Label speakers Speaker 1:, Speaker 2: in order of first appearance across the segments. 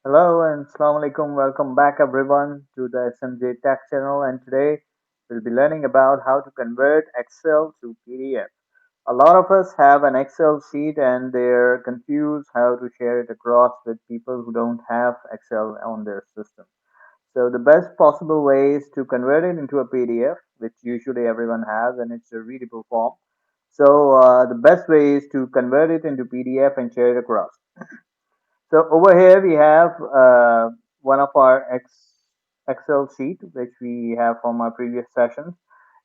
Speaker 1: Hello and Assalamu alaikum. Welcome back everyone to the SMJ-Tech channel, and today we'll be learning about how to convert Excel to PDF. A lot of us have an Excel sheet and they're confused how to share it across with people who don't have Excel on their system. So the best possible way is to convert it into a PDF, which usually everyone has, and it's a readable form. So the best way is to convert it into PDF and share it across. So over here we have one of our Excel sheet which we have from our previous sessions.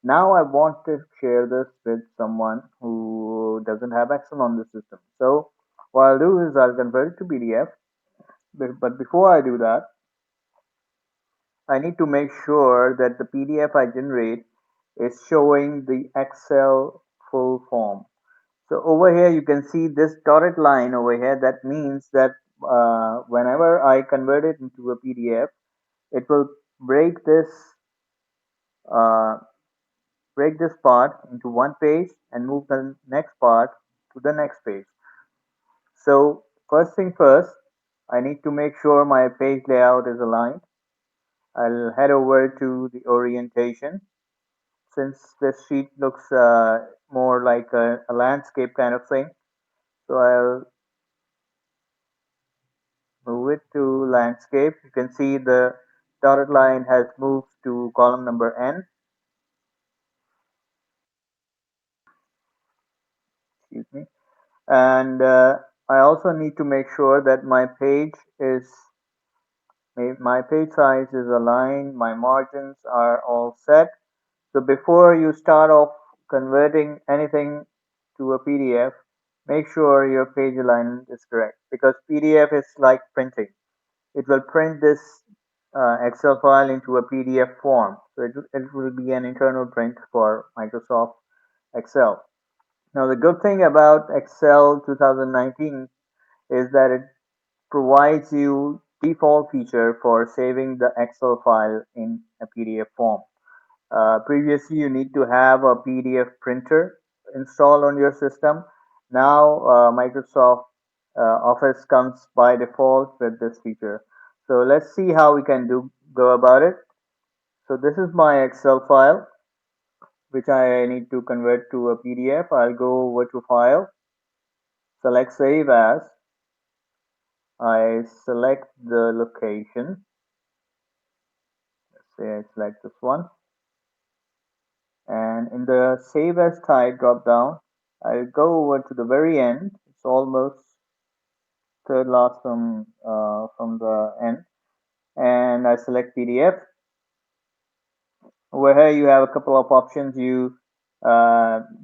Speaker 1: Now I want to share this with someone who doesn't have Excel on the system. So what I'll do is I'll convert it to PDF. But before I do that, I need to make sure that the PDF I generate is showing the Excel full form. So over here you can see this dotted line over here. That means that whenever I convert it into a PDF, it will break this uh, break this part into one page and move the next part to the next page. So first thing first, I need to make sure my page layout is aligned. I'll head over to the orientation. Since this sheet looks more like a landscape kind of thing, so I'll move it to landscape. You can see the dotted line has moved to column number N. Excuse me. And I also need to make sure that my page size is aligned, my margins are all set. So before you start off converting anything to a PDF, make sure your page alignment is correct, because PDF is like printing. It will print this Excel file into a PDF form. So it will be an internal print for Microsoft Excel. Now, the good thing about Excel 2019 is that it provides you default feature for saving the Excel file in a PDF form. Previously, you need to have a PDF printer installed on your system. Now, Microsoft Office comes by default with this feature. So let's see how we can go about it. So this is my Excel file, which I need to convert to a PDF. I'll go over to File, select Save As. I select the location. Let's say I select this one. And in the Save As Type drop down, I'll go over to the very end. It's almost third last from the end, and I select PDF. Over here you have a couple of options. You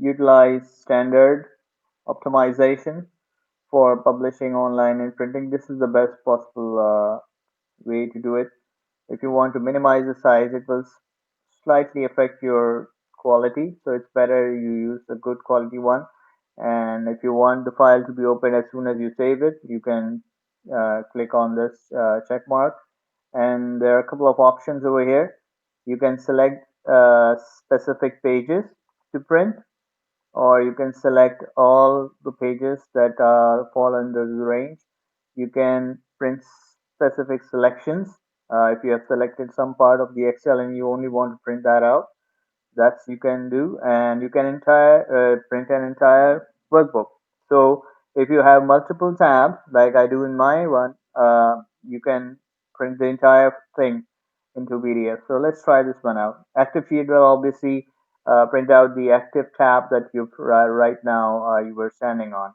Speaker 1: utilize standard optimization for publishing online and printing. This is the best possible way to do it. If you want to minimize the size, it will slightly affect your quality, so it's better you use a good quality one. And if you want the file to be opened as soon as you save it, you can click on this check mark. And there are a couple of options over here. You can select specific pages to print, or you can select all the pages that fall under the range. You can print specific selections. If you have selected some part of the Excel and you only want to print that out, that's you can do. And you can print an entire workbook. So if you have multiple tabs like I do in my one, you can print the entire thing into PDF. So let's try this one out. Active sheet will obviously print out the active tab that you right now you were standing on.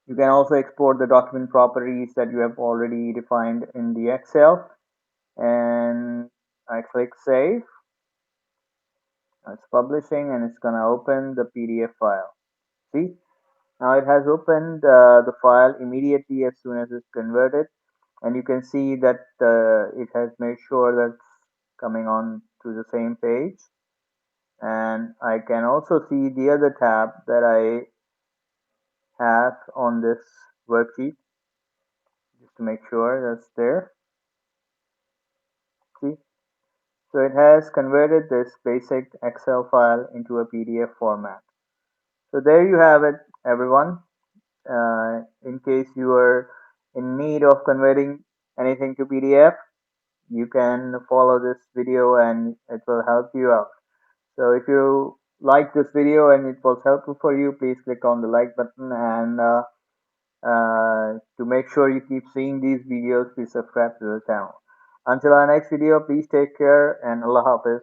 Speaker 1: You can also export the document properties that you have already defined in the Excel, and I click save. It's publishing and it's gonna open the PDF file. See, now it has opened the file immediately as soon as it's converted, and you can see that it has made sure that's coming on to the same page. And I can also see the other tab that I have on this worksheet, just to make sure that's there. See, so it has converted this basic Excel file into a PDF format. So there you have it, everyone. In case you are in need of converting anything to PDF, you can follow this video and it will help you out. So if you like this video and it was helpful for you, please click on the like button, and to make sure you keep seeing these videos, please subscribe to the channel. Until our next video, please take care and Allah Hafiz.